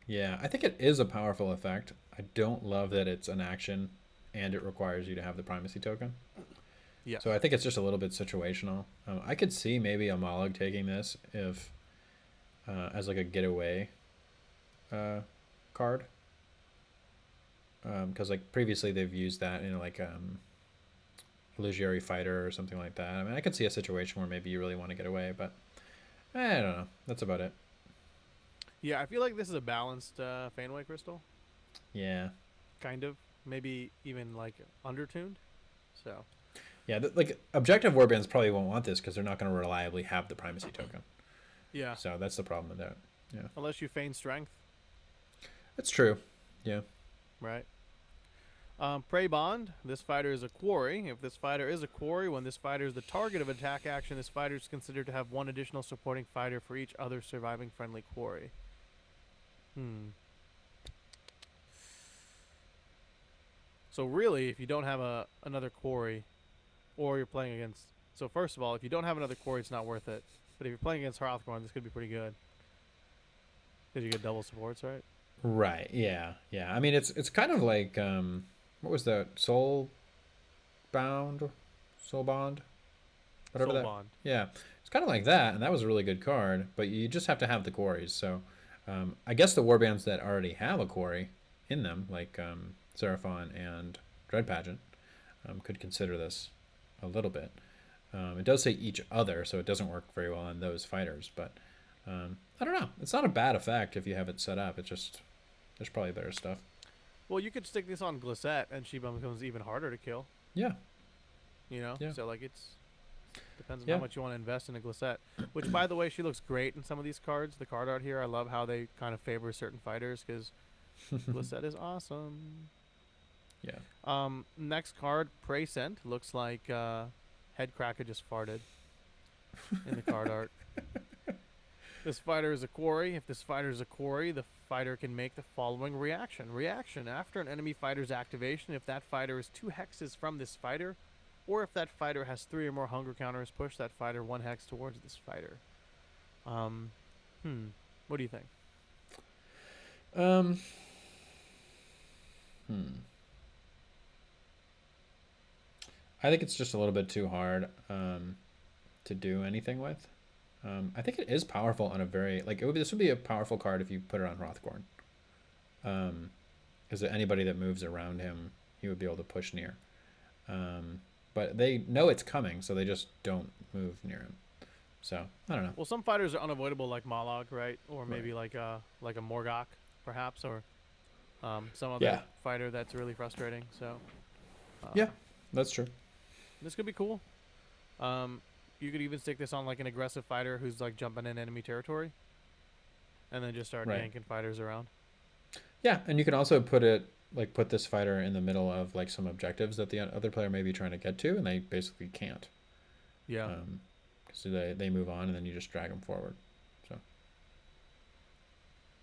Yeah, I think it is a powerful effect. I don't love that it's an action and it requires you to have the primacy token. Yes. So I think it's just a little bit situational. I could see maybe a Mollog taking this if as like a getaway card. Because like previously they've used that in like illusory fighter or something like that. I mean, I could see a situation where maybe you really want to get away, but I don't know. That's about it. Yeah, I feel like this is a balanced Fanway crystal, Yeah, kind of. Maybe even like undertuned. So yeah. Like objective warbands probably won't want this because they're not going to reliably have the primacy token. yeah, So that's the problem with that. Yeah, unless you feign strength, that's true. Yeah. right? Prey Bond. This fighter is a quarry. If this fighter is a quarry, when this fighter is the target of attack action, this fighter is considered to have one additional supporting fighter for each other surviving friendly quarry. So really, if you don't have another quarry, or you're playing against, so first of all, if you don't have another quarry, it's not worth it. But if you're playing against Hrothgorn, this could be pretty good because you get double supports, right? Right. Yeah. Yeah. I mean, it's kind of like what was that? Bound, Soul Bond, whatever Soul that. Bond. Yeah, it's kind of like that, and that was a really good card. But you just have to have the quarries. So, I guess the warbands that already have a quarry in them, like Seraphon and Dread Pageant, could consider this a little bit. It does say each other, so it doesn't work very well on those fighters. But I don't know. It's not a bad effect if you have it set up. It's just there's probably better stuff. Well, you could stick this on Glissette, and she becomes even harder to kill. Yeah. You know, Yeah. so like it's depends on Yeah. how much you want to invest in a Glissette. Which, by the way, she looks great in some of these cards. The card art here, I love how they kind of favor certain fighters because Glissette is awesome. Yeah. Next card, Prey Scent, looks like Headcracker just farted in the card art. This fighter is a quarry. If this fighter is a quarry, the fighter can make the following reaction. Reaction. After an enemy fighter's activation, if that fighter is 2 hexes from this fighter, or if that fighter has 3 or more hunger counters, push that fighter 1 hex towards this fighter. What do you think? Um. Hmm. I think it's just a little bit too hard to do anything with. I think it is powerful on a very like this would be a powerful card if you put it on Hrothgorn. Because anybody that moves around him, he would be able to push near. But they know it's coming, so they just don't move near him. So I don't know. Well, some fighters are unavoidable, like Mollog, right? Or maybe Right. like a Morgok, perhaps, or some other fighter that's really frustrating. So Yeah, that's true. this could be cool. You could even stick this on like an aggressive fighter who's like jumping in enemy territory, and then just start Right. yanking fighters around. Yeah, and you can also put this fighter in the middle of like some objectives that the other player may be trying to get to, and they basically can't. Yeah. Because they move on, and then you just drag them forward. So.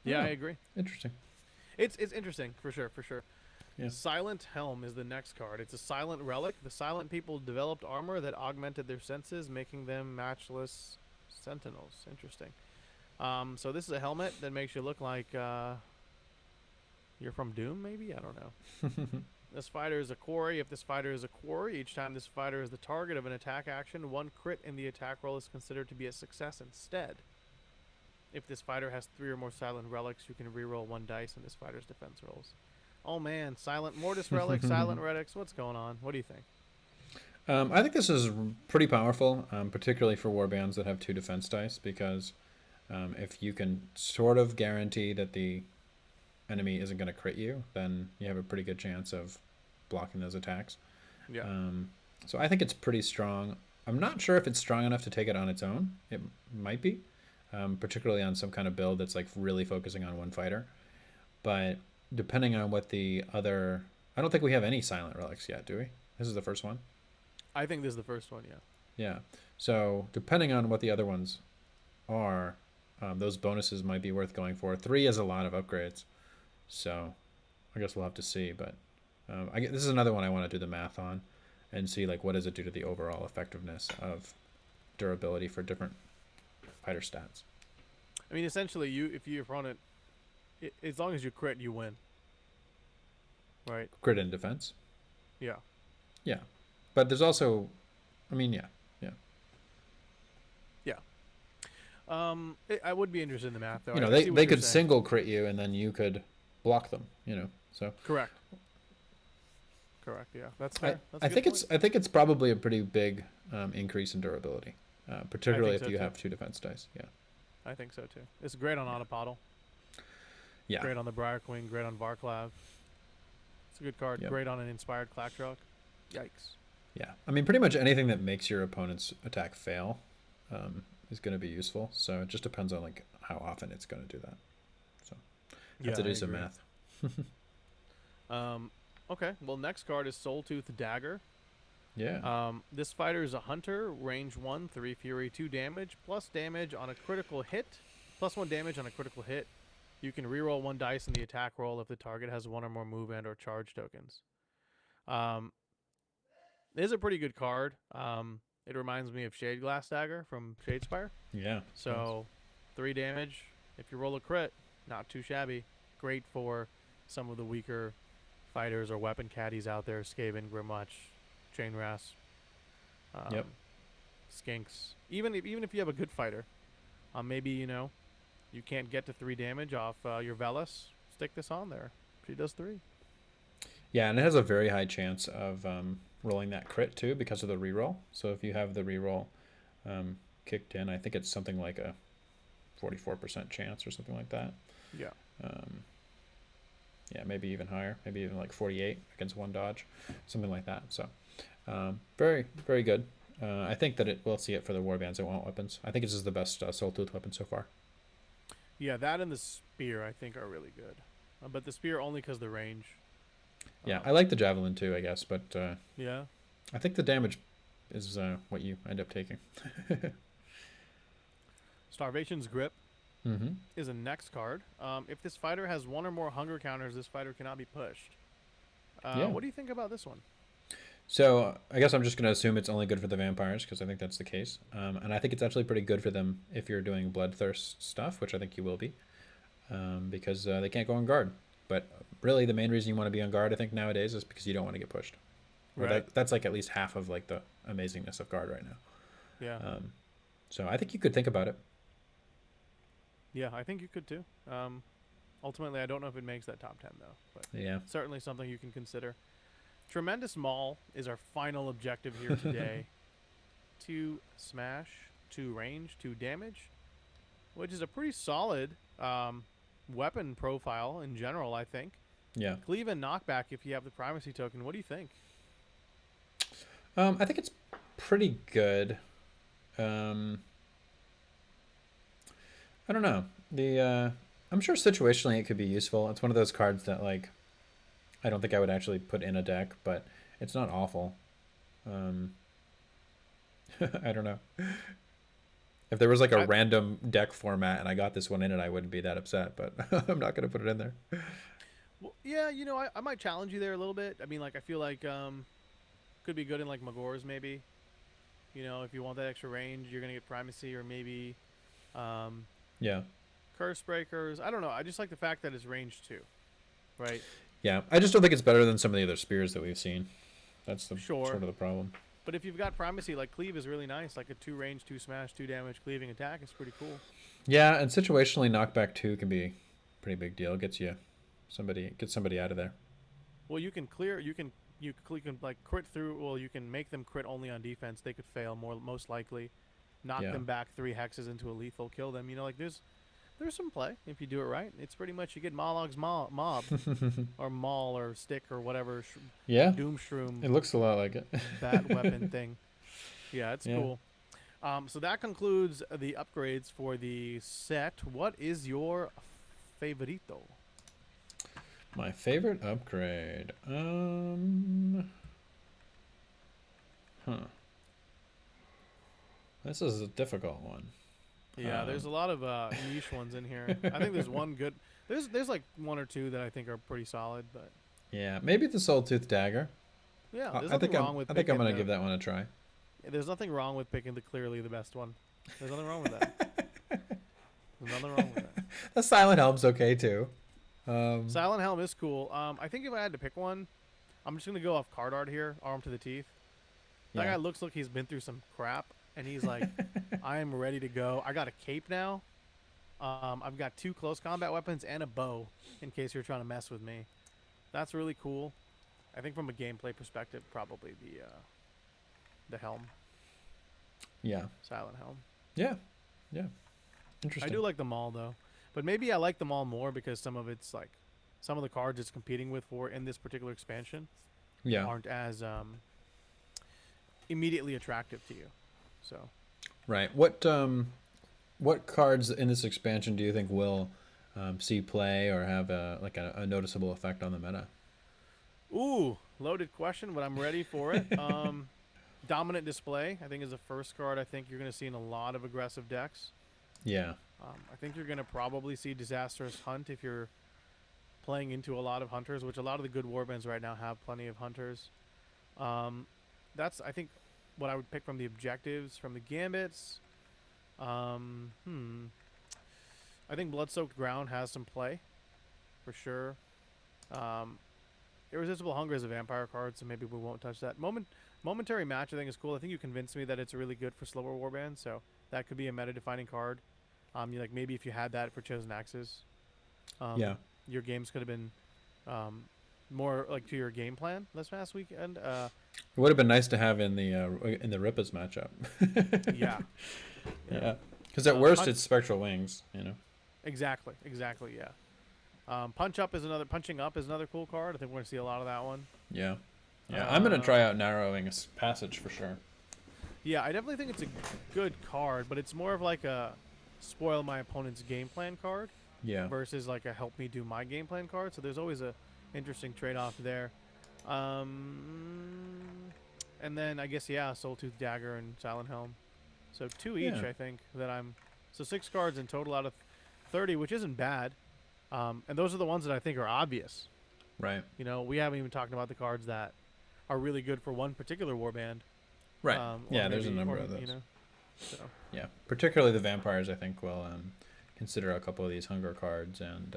Yeah, I agree. Interesting. It's interesting for sure, for sure. Yeah. Silent Helm is the next card. It's a silent relic. The silent people developed armor that augmented their senses, making them matchless sentinels. Interesting. So this is a helmet that makes you look like you're from Doom, maybe? I don't know. This fighter is a quarry. If this fighter is a quarry, each time this fighter is the target of an attack action, 1 crit in the attack roll is considered to be a success instead. If this fighter has 3 or more silent relics, you can reroll 1 dice in this fighter's defense rolls. Oh man, silent Mortis relics, silent relics. What's going on? What do you think? I think this is pretty powerful, particularly for warbands that have 2 defense dice, because if you can sort of guarantee that the enemy isn't going to crit you, then you have a pretty good chance of blocking those attacks. Yeah. So I think it's pretty strong. I'm not sure if it's strong enough to take it on its own. It might be, particularly on some kind of build that's like really focusing on one fighter. But depending on what the other... I don't think we have any silent relics yet, do we? This is the first one? I think this is the first one, yeah. Yeah. So depending on what the other ones are, those bonuses might be worth going for. 3 is a lot of upgrades. So I guess we'll have to see. But this is another one I want to do the math on and see like what does it do to the overall effectiveness of durability for different fighter stats. I mean, essentially, if your opponent as long as you crit, you win. Right? Crit in defense. Yeah. Yeah, but there's also, I mean, yeah, yeah. Yeah. I would be interested in the math though. You know, I see what they you're could saying. single crit you, and then you could block them. You know, so Correct. Correct. Yeah, that's fair. That's a good point. I think it's probably a pretty big increase in durability, I particularly think if so you too. have 2 defense dice. Yeah, I think so too. It's great on Autopodal. yeah, Great on the Briarqueen. Great on Varklav. It's a good card. yep, Great on an Inspired Clackdruk. Yikes. yeah. I mean, pretty much anything that makes your opponent's attack fail is going to be useful. So it just depends on like how often it's going to do that. So have to do some math. Okay. Well, next card is Soultooth Dagger. Yeah. This fighter is a hunter, range 1, 3 fury, 2 damage, plus damage on a critical hit, plus 1 damage on a critical hit. You can reroll 1 dice in the attack roll if the target has 1 or more move and or charge tokens. It is a pretty good card. It reminds me of Shade Glass Dagger from Shadespire. Yeah. So 3 damage. If you roll a crit, not too shabby. Great for some of the weaker fighters or weapon caddies out there. Skaven, Grimwatch, Chainrasp, Yep. Skinks. Even if you have a good fighter, maybe you can't get to 3 damage off your Velas. Stick this on there. She does 3. Yeah, and it has a very high chance of rolling that crit too because of the reroll. So if you have the reroll kicked in, I think it's something like a 44% chance or something like that. Yeah. Yeah, maybe even higher, maybe even like 48 against 1 dodge, something like that. So very, very good. I think that we'll see it for the warbands that want weapons. I think this is the best Soul Tooth weapon so far. Yeah, that and the spear I think are really good. But the spear only because the range. Yeah, I like the javelin too, I guess, but Yeah. I think the damage is what you end up taking. Starvation's Grip Mm-hmm. is a next card. If this fighter has 1 or more hunger counters, this fighter cannot be pushed. Yeah. What do you think about this one? So I guess I'm just going to assume it's only good for the vampires because I think that's the case. And I think it's actually pretty good for them if you're doing bloodthirst stuff, which I think you will be, because they can't go on guard. But really, the main reason you want to be on guard, I think, nowadays is because you don't want to get pushed. Right. That's like at least half of like the amazingness of guard right now. Yeah. So I think you could think about it. Yeah, I think you could too. Ultimately, I don't know if it makes that top 10 though, but Yeah. certainly something you can consider. Tremendous Maul is our final objective here today. 2 smash, 2 range, 2 damage, which is a pretty solid weapon profile in general, I think. Yeah. Cleave and knockback if you have the primacy token. What do you think? I think it's pretty good. I don't know. I'm sure situationally it could be useful. It's one of those cards that like I don't think I would actually put in a deck, but it's not awful. I don't know. If there was like a random deck format and I got this one in it, I wouldn't be that upset, but I'm not going to put it in there. Well, yeah, I might challenge you there a little bit. I mean, like, I feel like could be good in like Magor's maybe. If you want that extra range, you're gonna get primacy or maybe Yeah. curse breakers. I don't know. I just like the fact that it's range 2, right? Yeah. I just don't think it's better than some of the other spears that we've seen. That's the Sure. sort of the problem. But if you've got primacy, like Cleave is really nice. Like a 2 range, 2 smash, 2 damage cleaving attack is pretty cool. Yeah, and situationally knockback 2 can be a pretty big deal. Gets somebody out of there. Well, you can clear. You can like crit through. Well, you can make them crit only on defense. They could fail most likely. Knock Yeah. them back 3 hexes into a lethal. Kill them. Like there's some play if you do it right. It's pretty much you get Molog's mob or maul or stick or whatever. Yeah. Doom shroom. It looks a lot like it. Bat weapon thing. Yeah, it's Yeah. cool. So that concludes the upgrades for the set. What is your favorito? My favorite upgrade. This is a difficult one. Yeah, there's a lot of niche ones in here. I think there's one good. There's like 1 or 2 that I think are pretty solid, but Yeah, maybe the Soul Tooth Dagger. yeah, there's I nothing think wrong with. I think I'm picking gonna give that one a try. There's nothing wrong with picking clearly the best one. There's nothing wrong with that. There's nothing wrong with that. The Silent Helm's okay too. Silent Helm is cool. I think if I had to pick one, I'm just gonna go off card art here, armed to the teeth. That Yeah. guy looks like he's been through some crap, and he's like, I am ready to go. I got a cape now. I've got 2 close combat weapons and a bow, in case you're trying to mess with me. That's really cool. I think from a gameplay perspective, probably the helm, Yeah. Silent Helm. Yeah. Yeah. I Interesting. do like them all though, but maybe I like them all more because some of it's like some of the cards it's competing with for in this particular expansion Yeah. aren't as immediately attractive to you. So Right. What cards in this expansion do you think will see play or have a noticeable effect on the meta? ooh, loaded question, but I'm ready for it. Dominant Display, I think, is the first card I think you're going to see in a lot of aggressive decks. Yeah. I think you're going to probably see Disastrous Hunt if you're playing into a lot of hunters, which a lot of the good warbands right now have plenty of hunters. That's, I think, what I would pick from the objectives, from the gambits. I think Blood-Soaked Ground has some play, for sure. Irresistible Hunger is a vampire card, so maybe we won't touch that. Momentary Match, I think, is cool. I think you convinced me that it's really good for slower warbands, so that could be a meta-defining card. Maybe if you had that for Chosen Axes, Yeah. your games could have been more like to your game plan this past weekend. It would have been nice to have in the Rippers matchup. Yeah, Yeah. Because at worst Hunt- it's Spectral Wings. exactly, yeah. Punching Up is another cool card. I think we're gonna see a lot of that one. Yeah. Yeah. I'm gonna try out narrowing passage for sure. Yeah, I definitely think it's a good card, but it's more of like a spoil my opponent's game plan card Yeah. versus like a help me do my game plan card. So there's always a interesting trade-off there. And then I guess Soul Tooth Dagger and Silent Helm. So 2 each, Yeah. I think so 6 cards in total out of 30, which isn't bad. And those are the ones that I think are obvious. Right. We haven't even talked about the cards that are really good for one particular warband. Right. Or Yeah. There's a maybe- number or, of those. So Yeah. Particularly the vampires, I think, will consider a couple of these hunger cards, and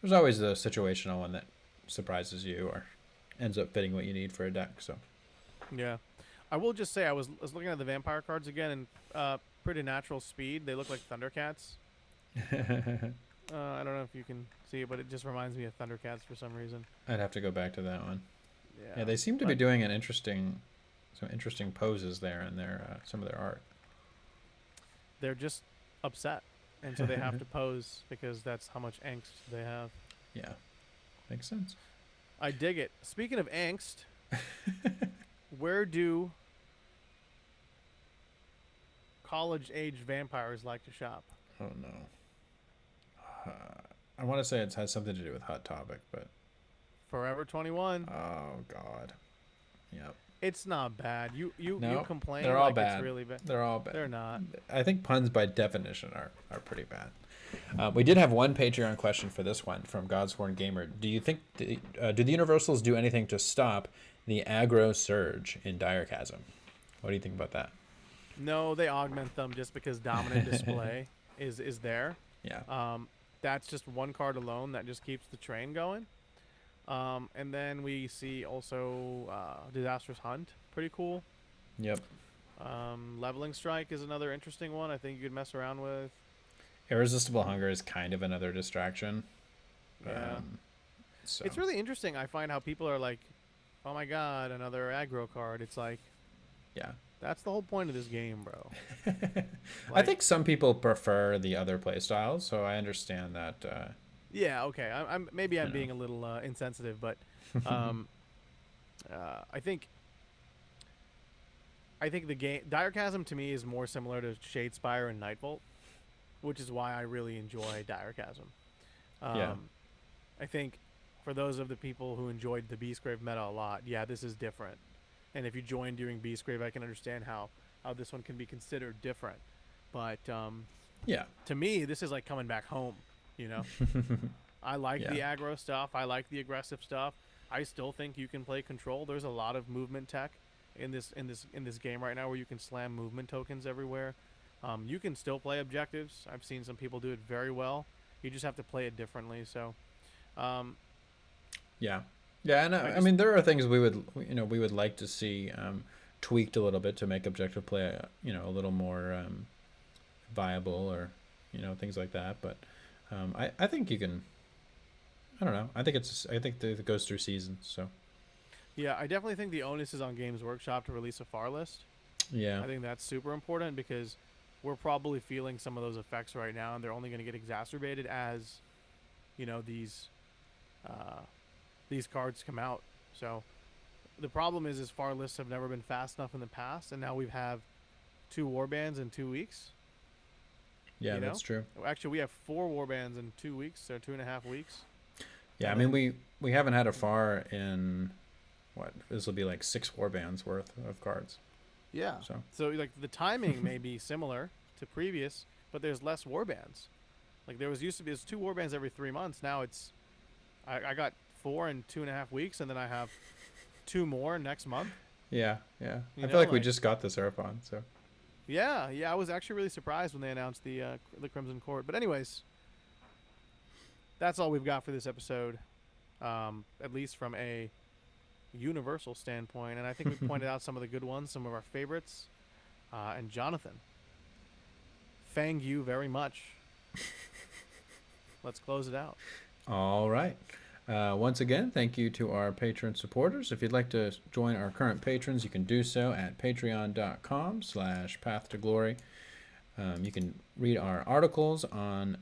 there's always the situational one that surprises you or ends up fitting what you need for a deck. So. yeah, I will just say I was looking at the vampire cards again, and pretty natural speed. They look like Thundercats. I don't know if you can see it, but it just reminds me of Thundercats for some reason. I'd have to go back to that one. Yeah, Yeah, they seem to be doing some interesting poses there in their some of their art. They're just upset, and so they have to pose because that's how much angst they have. Yeah, makes sense. I dig it. Speaking of angst, where do college-age vampires like to shop? Oh no. I want to say it has something to do with Hot Topic, but Forever 21. oh god. Yep. It's not bad. You No, complain they're all like bad. it's really bad. They're all bad. They're not. I think puns by definition are pretty bad. We did have one Patreon question for this one from Godshorn Gamer. Do you think do the Universals do anything to stop the aggro surge in Dire Chasm? What do you think about that? No, they augment them just because Dominant Display is there. Yeah. That's just one card alone that just keeps the train going. And then we see also Disastrous Hunt, pretty cool. Yep. Leveling Strike is another interesting one. I think you could mess around with. Irresistible Hunger is kind of another distraction. Yeah. So. It's really interesting. I find how people are like, "Oh my god, another aggro card." It's like, yeah. that's the whole point of this game, bro. I think some people prefer the other play styles, so I understand that. Yeah, okay. I'm being a little insensitive, but I think the game Dire Chasm to me is more similar to Shadespire and Nightbolt, which is why I really enjoy Dire Chasm. Yeah. I think for those of the people who enjoyed the Beastgrave meta a lot, yeah, this is different. And if you join during Beastgrave, I can understand how this one can be considered different. But yeah. to me, this is like coming back home. I like the aggro stuff. I like the aggressive stuff. I still think you can play control. There's a lot of movement tech in this game right now where you can slam movement tokens everywhere. You can still play objectives. I've seen some people do it very well. You just have to play it differently. So Um, Yeah, yeah, and I I just mean there are things we would like to see tweaked a little bit to make objective play a little more viable, or things like that. But I think you can. I don't know. I think that it goes through seasons. So yeah, I definitely think the onus is on Games Workshop to release a FAR list. yeah, I think that's super important because we're probably feeling some of those effects right now, and they're only going to get exacerbated as you know uh, these cards come out. So the problem is FAR lists have never been fast enough in the past, and now we have two warbands in 2 weeks. yeah, You know, that's true. actually we have four warbands in 2 weeks or 2.5 weeks, Yeah, I and mean then we haven't had a far in what this will be like 6 warbands worth of cards. yeah. So So like the timing may be similar to previous, but there's less warbands. Like there was used to be there's two warbands every 3 months. Now it's I got four in 2.5 weeks, and then I have two more next month. yeah, yeah. You I feel know, like we like just got this Seraphon. So yeah. I was actually really surprised when they announced the Crimson Court. But anyways, that's all we've got for this episode, at least from a universal standpoint. And I think we pointed out some of the good ones, some of our favorites. And Jonathan, thank you very much. Let's close it out. all right. Once again, thank you to our patron supporters. If you'd like to join our current patrons, you can do so at patreon.com/path to glory. You can read our articles and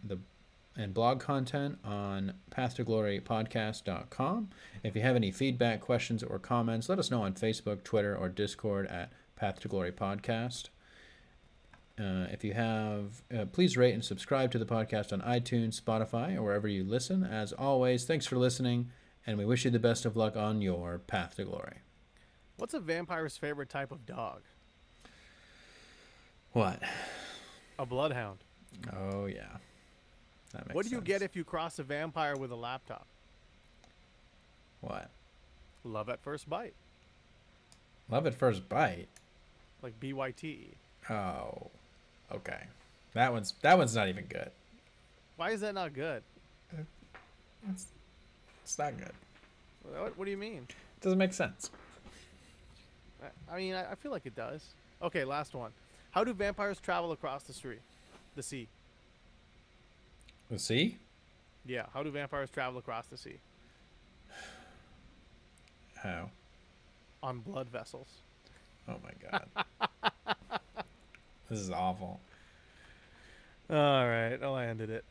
blog content on pathtoglorypodcast.com. If you have any feedback, questions, or comments, let us know on Facebook, Twitter, or Discord at Path to Glory Podcast. If you have, please rate and subscribe to the podcast on iTunes, Spotify, or wherever you listen. As always, thanks for listening, and we wish you the best of luck on your path to glory. What's a vampire's favorite type of dog? What? A bloodhound. Oh, yeah. That makes What do you sense. get if you cross a vampire with a laptop? What? Love at first bite. Love at first bite? Like BYT. Oh, okay. That one's not even good. Why is that not good? It's not good. What do you mean? It doesn't make sense. I mean, I feel like it does. Okay, last one. How do vampires travel across the street? The sea. The sea? Yeah, how do vampires travel across the sea? How? On blood vessels. Oh my god. This is awful. All right, I ended it.